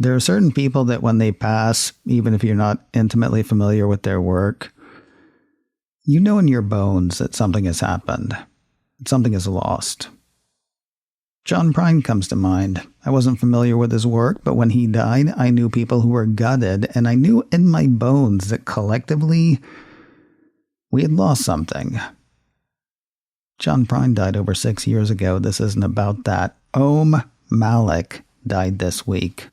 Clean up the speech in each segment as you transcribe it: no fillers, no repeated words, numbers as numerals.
There are certain people that when they pass, even if you're not intimately familiar with their work, you know in your bones that something has happened, that something is lost. John Prine comes to mind. I wasn't familiar with his work, but when he died, I knew people who were gutted, and I knew in my bones that collectively, we had lost something. John Prine died over 6 years ago. This isn't about that. Malik died this week.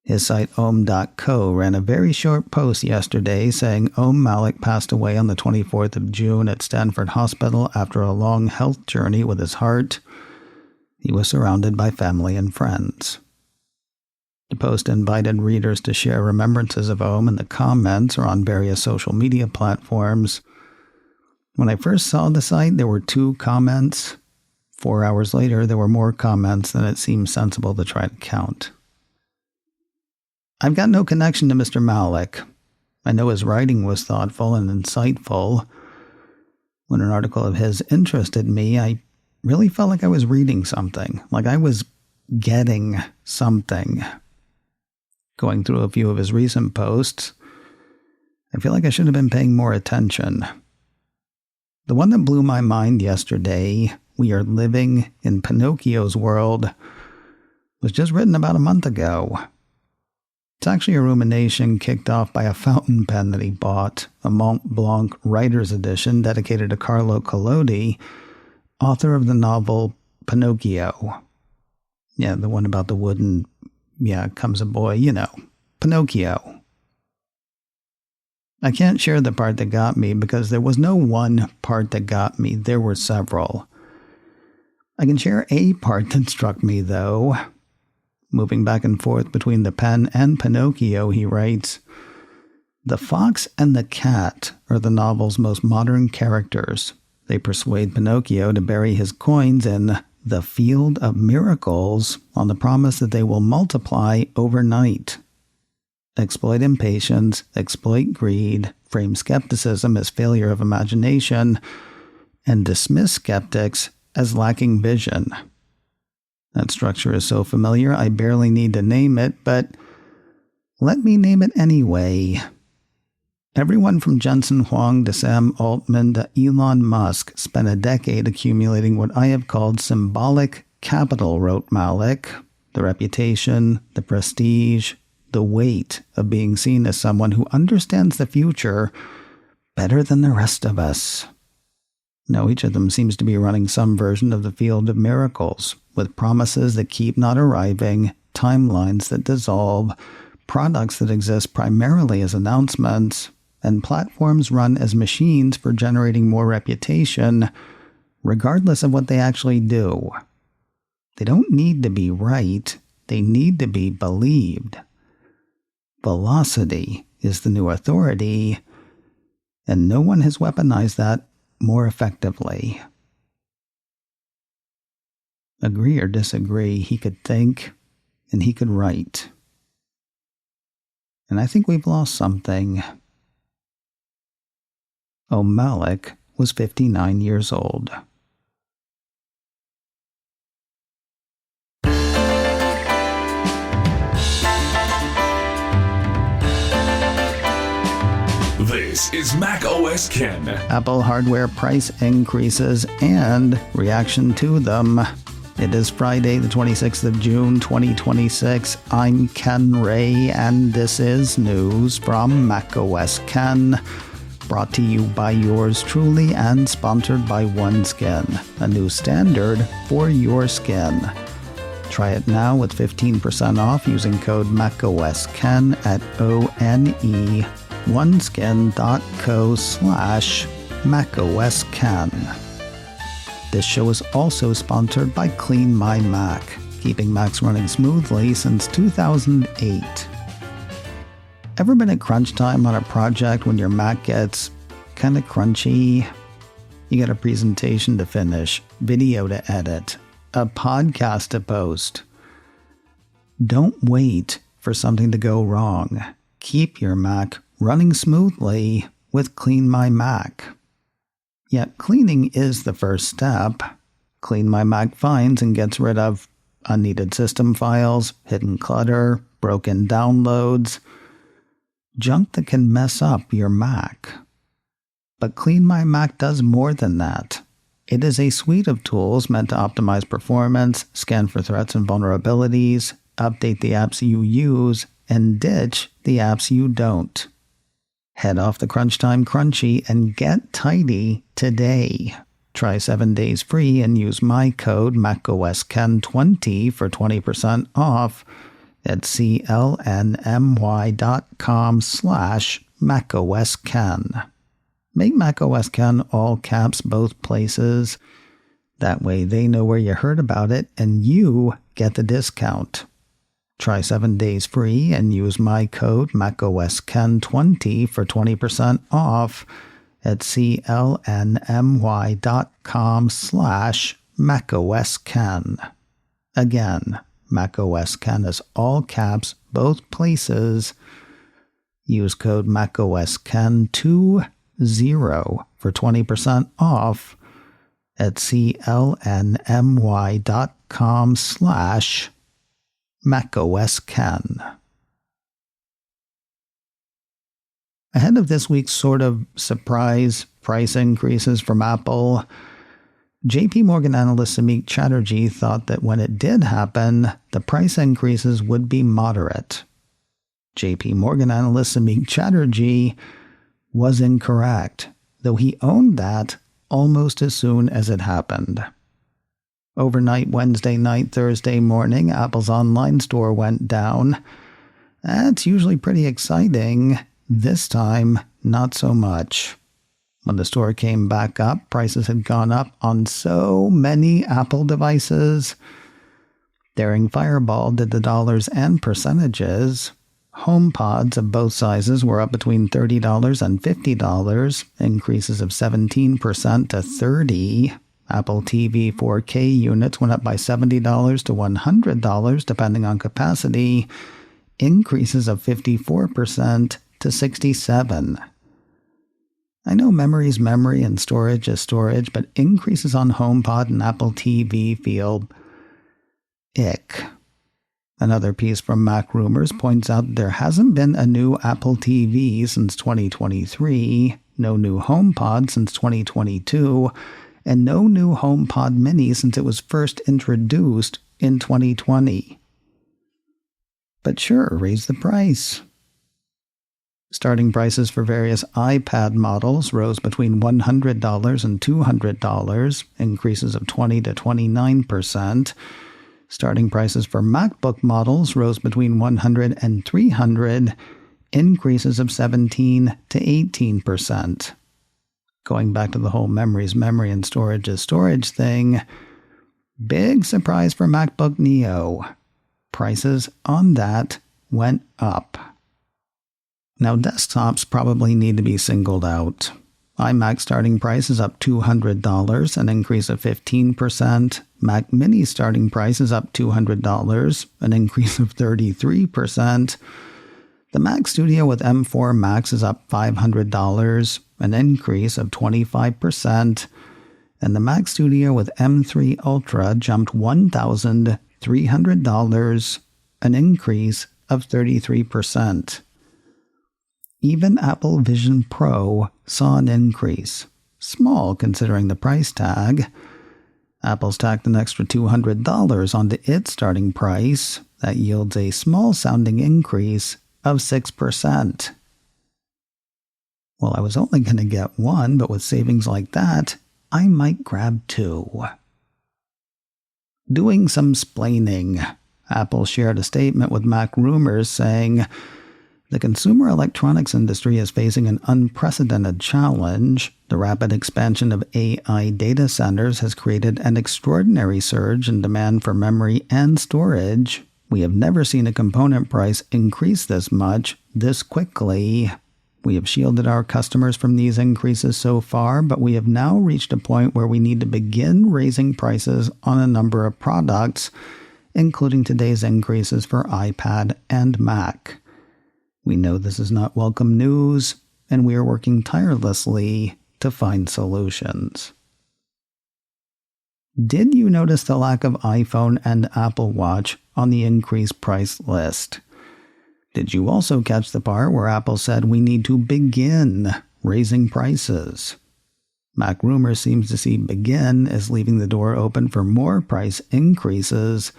His site ohm.co ran a very short post yesterday saying Malik passed away on the 24th of June at Stanford Hospital after a long health journey with his heart. He was surrounded by family and friends. The post invited readers to share remembrances of Ohm in the comments or on various social media platforms. When I first saw the site, there were 2 comments. 4 hours later, there were more comments than it seemed sensible to try to count. I've got no connection to Mr. Malik. I know his writing was thoughtful and insightful. When an article of his interested me, I really felt like I was reading something, like I was getting something. Going through a few of his recent posts, I feel like I should have been paying more attention. The one that blew my mind yesterday, "We are living in Pinocchio's world," was just written about a month ago. It's actually a rumination kicked off by a fountain pen that he bought, a Mont Blanc Writer's Edition dedicated to Carlo Collodi, author of the novel Pinocchio. Yeah, the one about the wooden, comes a boy, Pinocchio. I can't share the part that got me because there was no one part that got me. There were several. I can share a part that struck me, though. Moving back and forth between the pen and Pinocchio, he writes, "The fox and the cat are the novel's most modern characters. They persuade Pinocchio to bury his coins in the field of miracles on the promise that they will multiply overnight. Exploit impatience, exploit greed, frame skepticism as failure of imagination, and dismiss skeptics as lacking vision." That structure is so familiar, I barely need to name it, but let me name it anyway. Everyone from Jensen Huang to Sam Altman to Elon Musk spent a decade accumulating what I have called symbolic capital, wrote Malik. The reputation, the prestige, the weight of being seen as someone who understands the future better than the rest of us. Now each of them seems to be running some version of the field of miracles, with promises that keep not arriving, timelines that dissolve, products that exist primarily as announcements, and platforms run as machines for generating more reputation, regardless of what they actually do. They don't need to be right, they need to be believed. Velocity is the new authority, and no one has weaponized that more effectively. Agree or disagree, he could think, and he could write. And I think we've lost something. Malik was 59 years old. This is Mac OS Ken. Apple hardware price increases and reaction to them. It is Friday, the 26th of June, 2026. I'm Ken Ray, and this is news from Mac OS Ken. Brought to you by yours truly and sponsored by OneSkin, a new standard for your skin. Try it now with 15% off using code MacOSKen at oneskin.co/MacOSKen. This show is also sponsored by Clean My Mac, keeping Macs running smoothly since 2008. Ever been at crunch time on a project when your Mac gets kind of crunchy? You got a presentation to finish, video to edit, a podcast to post. Don't wait for something to go wrong. Keep your Mac running smoothly with Clean My Mac. Yet cleaning is the first step. Clean My Mac finds and gets rid of unneeded system files, hidden clutter, broken downloads, junk that can mess up your Mac. But Clean My Mac does more than that. It is a suite of tools meant to optimize performance, scan for threats and vulnerabilities, update the apps you use, and ditch the apps you don't. Head off the crunch time crunchy and get tidy today. Try 7 days free and use my code MacOSKen20 for 20% off at clnmy.com/MacOSKen. Make macOSKen all caps both places. That way they know where you heard about it and you get the discount. Try 7 days free and use my code MacOSKen20 for 20% off at clnmy.com/MacOSKen. Again, macOSKen is all caps both places. Use code MacOSKen20 for 20% off at clnmy.com/MacOSKen. Ahead of this week's sort of surprise price increases from Apple, JP Morgan analyst Samik Chatterjee thought that when it did happen, the price increases would be moderate. JP Morgan analyst Samik Chatterjee was incorrect, though he owned that almost as soon as it happened. Overnight, Wednesday night, Thursday morning, Apple's online store went down. That's usually pretty exciting. This time, not so much. When the store came back up, prices had gone up on so many Apple devices. Daring Fireball did the dollars and percentages. HomePods of both sizes were up between $30 and $50, increases of 17% to $30. Apple TV 4K units went up by $70 to $100 depending on capacity, increases of 54% to $67. I know memory is memory and storage is storage, but increases on HomePod and Apple TV feel ick. Another piece from Mac Rumors points out that there hasn't been a new Apple TV since 2023, no new HomePod since 2022, and no new HomePod Mini since it was first introduced in 2020. But sure, raise the price. Starting prices for various iPad models rose between $100 and $200, increases of 20% to 29%. Starting prices for MacBook models rose between $100 and $300, increases of 17% to 18%. Going back to the whole memory is memory and storage is storage thing, big surprise for MacBook Neo. Prices on that went up. Now, desktops probably need to be singled out. iMac starting price is up $200, an increase of 15%. Mac Mini starting price is up $200, an increase of 33%. The Mac Studio with M4 Max is up $500, an increase of 25%. And the Mac Studio with M3 Ultra jumped $1,300, an increase of 33%. Even Apple Vision Pro saw an increase, small considering the price tag. Apple's tacked an extra $200 onto its starting price. That yields a small-sounding increase of 6%. Well, I was only going to get one, but with savings like that, I might grab two. Doing some splaining, Apple shared a statement with Mac Rumors saying, "The consumer electronics industry is facing an unprecedented challenge. The rapid expansion of AI data centers has created an extraordinary surge in demand for memory and storage. We have never seen a component price increase this much, this quickly. We have shielded our customers from these increases so far, but we have now reached a point where we need to begin raising prices on a number of products, including today's increases for iPad and Mac. We know this is not welcome news, and we are working tirelessly to find solutions." Did you notice the lack of iPhone and Apple Watch on the increased price list? Did you also catch the part where Apple said we need to begin raising prices? Mac Rumors seems to see begin as leaving the door open for more price increases.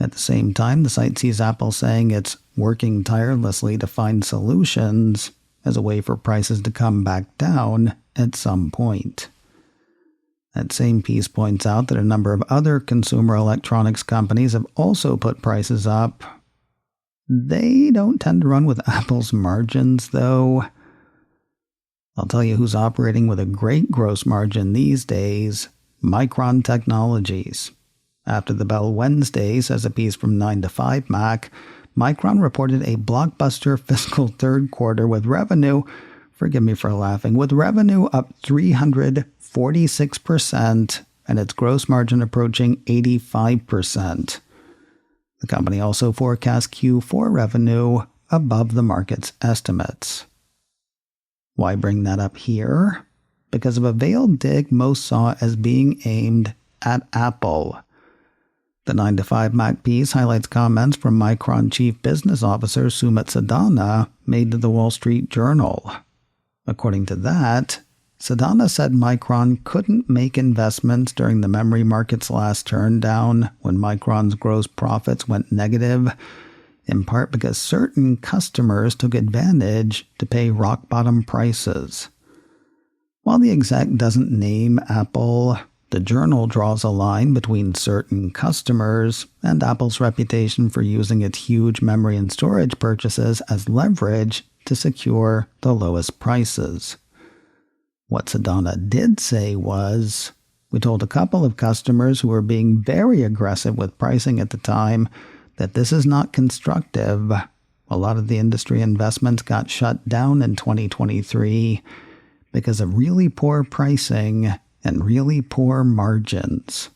At the same time, the site sees Apple saying it's working tirelessly to find solutions as a way for prices to come back down at some point. That same piece points out that a number of other consumer electronics companies have also put prices up. They don't tend to run with Apple's margins, though. I'll tell you who's operating with a great gross margin these days: Micron Technologies. After the bell Wednesday, says a piece from 9 to 5 Mac, Micron reported a blockbuster fiscal third quarter with revenue, forgive me for laughing, with revenue up 346% and its gross margin approaching 85%. The company also forecasts Q4 revenue above the market's estimates. Why bring that up here? Because of a veiled dig most saw as being aimed at Apple. The 9 to 5 Mac piece highlights comments from Micron Chief Business Officer Sumit Sadana made to the Wall Street Journal. According to that, Sadana said Micron couldn't make investments during the memory market's last turndown when Micron's gross profits went negative, in part because certain customers took advantage to pay rock-bottom prices. While the exec doesn't name Apple, the journal draws a line between certain customers and Apple's reputation for using its huge memory and storage purchases as leverage to secure the lowest prices. What Sadana did say was, "We told a couple of customers who were being very aggressive with pricing at the time that this is not constructive. A lot of the industry investments got shut down in 2023 because of really poor pricing and really poor margins."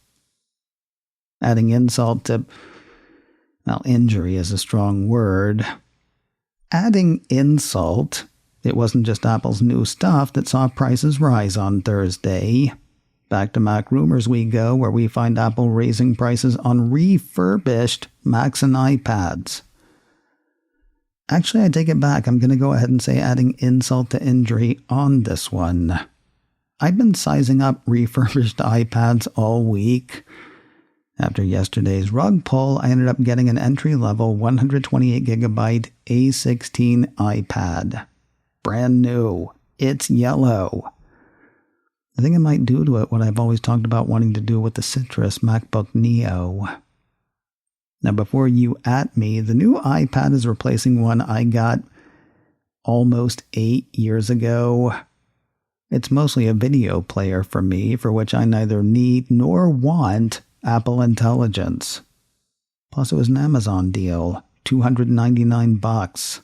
Adding insult to, well, injury is a strong word. Adding insult, it wasn't just Apple's new stuff that saw prices rise on Thursday. Back to Mac Rumors we go, where we find Apple raising prices on refurbished Macs and iPads. Actually, I take it back. I'm going to go ahead and say adding insult to injury on this one. I've been sizing up refurbished iPads all week. After yesterday's rug pull, I ended up getting an entry-level 128GB A16 iPad. Brand new. It's yellow. I think I might do to it what I've always talked about wanting to do with the Citrus MacBook Neo. Now, before you at me, the new iPad is replacing one I got almost 8 years ago. It's mostly a video player for me, for which I neither need nor want Apple Intelligence. Plus, it was an Amazon deal, $299.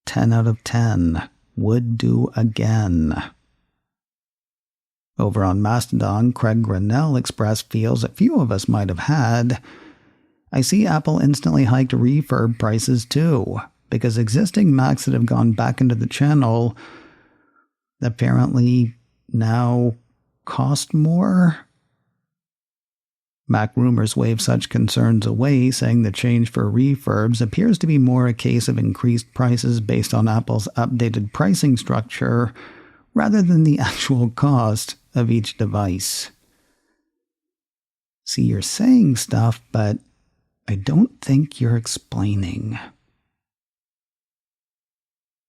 10 out of 10. Would do again. Over on Mastodon, Craig Grinnell expressed feels a few of us might have had. "I see Apple instantly hiked refurb prices too, because existing Macs that have gone back into the channel apparently now cost more." Mac Rumors wave such concerns away, saying the change for refurbs appears to be more a case of increased prices based on Apple's updated pricing structure rather than the actual cost of each device. See, you're saying stuff, but I don't think you're explaining.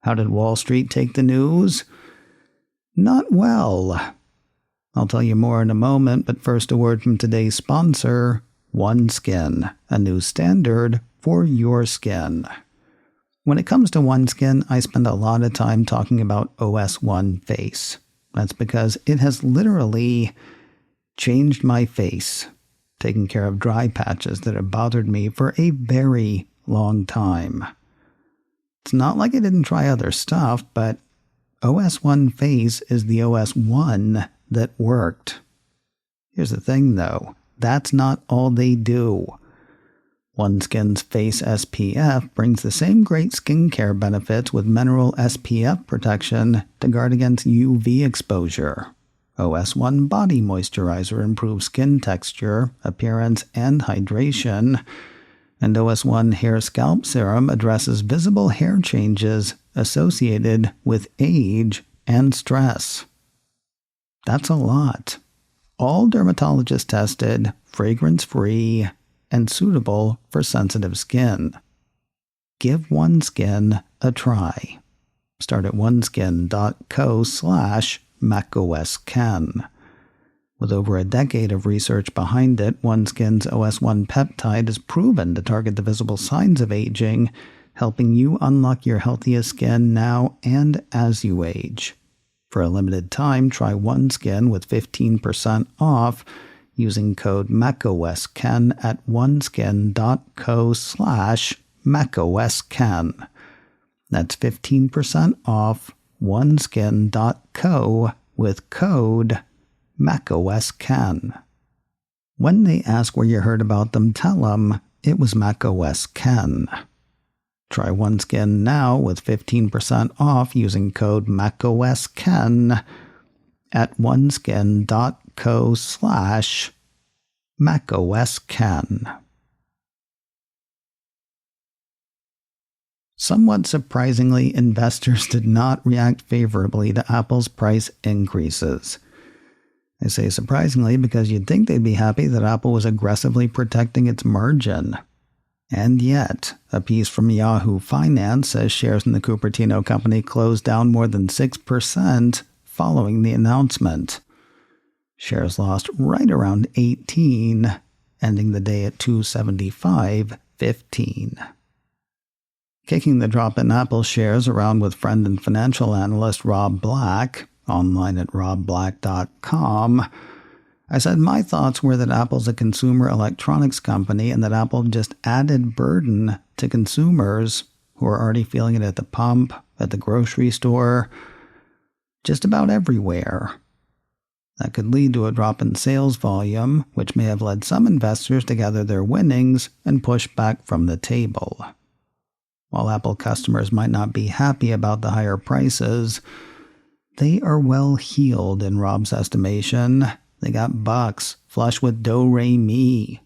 How did Wall Street take the news? Not well. I'll tell you more in a moment, but first a word from today's sponsor, OneSkin, a new standard for your skin. When it comes to OneSkin, I spend a lot of time talking about OS 1 Face. That's because it has literally changed my face, taking care of dry patches that have bothered me for a very long time. It's not like I didn't try other stuff, but OS 1 Face is the OS 1 that worked. Here's the thing, though. That's not all they do. OneSkin's Face SPF brings the same great skincare benefits with mineral SPF protection to guard against UV exposure. OS1 Body Moisturizer improves skin texture, appearance, and hydration. And OS1 Hair Scalp Serum addresses visible hair changes associated with age and stress. That's a lot. All dermatologist tested, fragrance-free, and suitable for sensitive skin. Give OneSkin a try. Start at oneskin.co/macOSken. With over a decade of research behind it, OneSkin's OS1 peptide is proven to target the visible signs of aging, helping you unlock your healthiest skin now and as you age. For a limited time, try OneSkin with 15% off using code macOSken at oneskin.co/macOSken. That's 15% off oneskin.co with code macOSken. When they ask where you heard about them, tell them it was macOSken. Try OneSkin now with 15% off using code macOSken at oneskin.co/macOSken. Somewhat surprisingly, investors did not react favorably to Apple's price increases. I say surprisingly because you'd think they'd be happy that Apple was aggressively protecting its margin. And yet, a piece from Yahoo Finance says shares in the Cupertino company closed down more than 6% following the announcement. Shares lost right around 18, ending the day at $275.15. Kicking the drop in Apple shares around with friend and financial analyst Rob Black, online at robblack.com, I said my thoughts were that Apple's a consumer electronics company and that Apple just added burden to consumers who are already feeling it at the pump, at the grocery store, just about everywhere. That could lead to a drop in sales volume, which may have led some investors to gather their winnings and push back from the table. While Apple customers might not be happy about the higher prices, they are well heeled in Rob's estimation. They got bucks, flush with do-re-mi.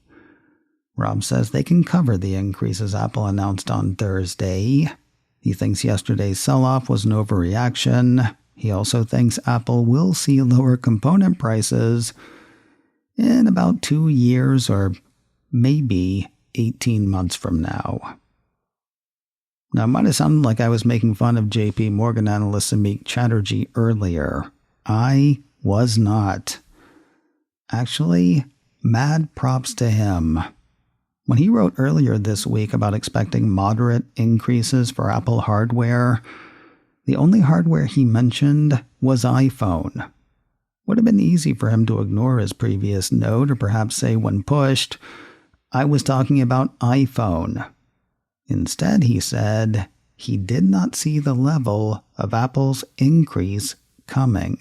Rob says they can cover the increases Apple announced on Thursday. He thinks yesterday's sell-off was an overreaction. He also thinks Apple will see lower component prices in about 2 years or maybe 18 months from now. Now, it might have sounded like I was making fun of JP Morgan analyst Samik Chatterjee earlier. I was not. Actually, mad props to him. When he wrote earlier this week about expecting moderate increases for Apple hardware, the only hardware he mentioned was iPhone. Would have been easy for him to ignore his previous note or perhaps say when pushed, I was talking about iPhone. Instead, he said he did not see the level of Apple's increase coming.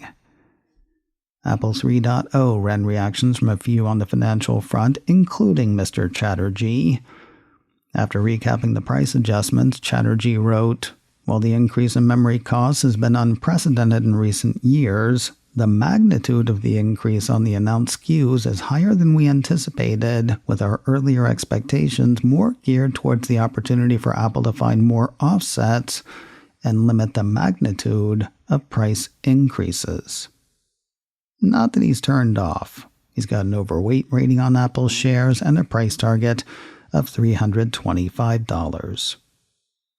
Apple 3.0 ran reactions from a few on the financial front, including Mr. Chatterjee. After recapping the price adjustments, Chatterjee wrote, while the increase in memory costs has been unprecedented in recent years, the magnitude of the increase on the announced SKUs is higher than we anticipated, with our earlier expectations more geared towards the opportunity for Apple to find more offsets and limit the magnitude of price increases. Not that he's turned off. He's got an overweight rating on Apple shares and a price target of $325.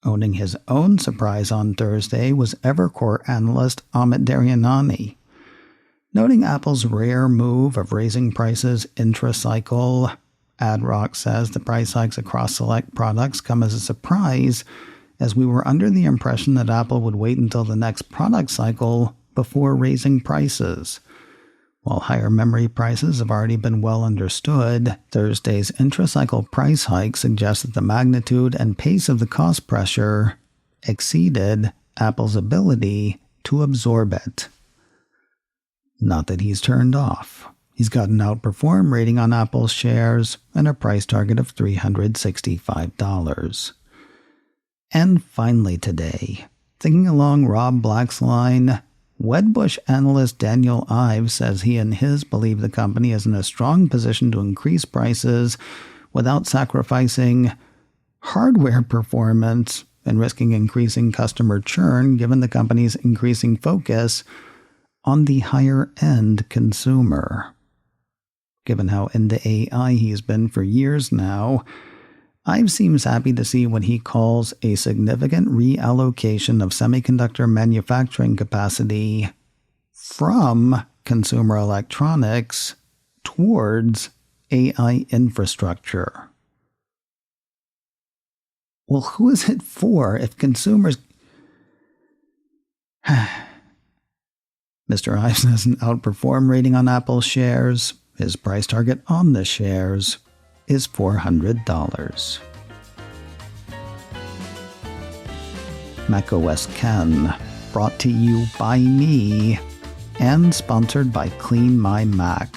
Owning his own surprise on Thursday was Evercore analyst Amit Daryanani. Noting Apple's rare move of raising prices intra-cycle, AdRock says the price hikes across select products come as a surprise, as we were under the impression that Apple would wait until the next product cycle before raising prices. While higher memory prices have already been well understood, Thursday's intra-cycle price hike suggests that the magnitude and pace of the cost pressure exceeded Apple's ability to absorb it. Not that he's turned off. He's got an outperform rating on Apple's shares and a price target of $365. And finally today, thinking along Rob Black's line, Wedbush analyst Daniel Ives says he and his believe the company is in a strong position to increase prices without sacrificing hardware performance and risking increasing customer churn, given the company's increasing focus on the higher-end consumer. Given how into AI he's been for years now, Ives seems happy to see what he calls a significant reallocation of semiconductor manufacturing capacity from consumer electronics towards AI infrastructure. Well, who is it for if consumers... Mr. Ives has an outperform rating on Apple shares. His price target on the shares is $400. macOS Ken, brought to you by me and sponsored by Clean My Mac.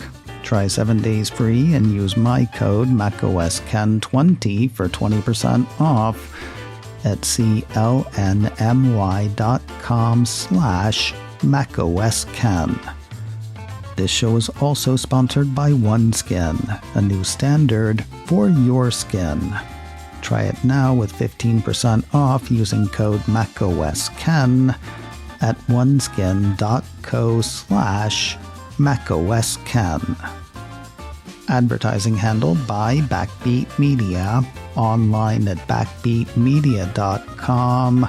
Try 7 days free and use my code MacOSKen20 for 20% off at clny.com/MacOSKen. This show is also sponsored by OneSkin, a new standard for your skin. Try it now with 15% off using code MacOSKen at oneskin.co/MacOSKen. Advertising handled by Backbeat Media, online at backbeatmedia.com.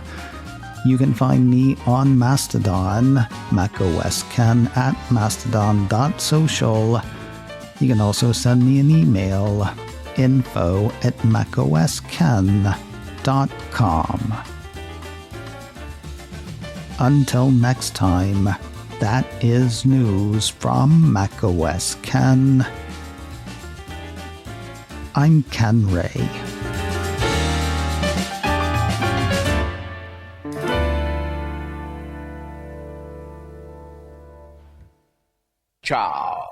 You can find me on Mastodon, MacOSKen at mastodon.social. You can also send me an email, info@macosken.com. Until next time, that is news from macOS Ken. I'm Ken Ray. Ciao.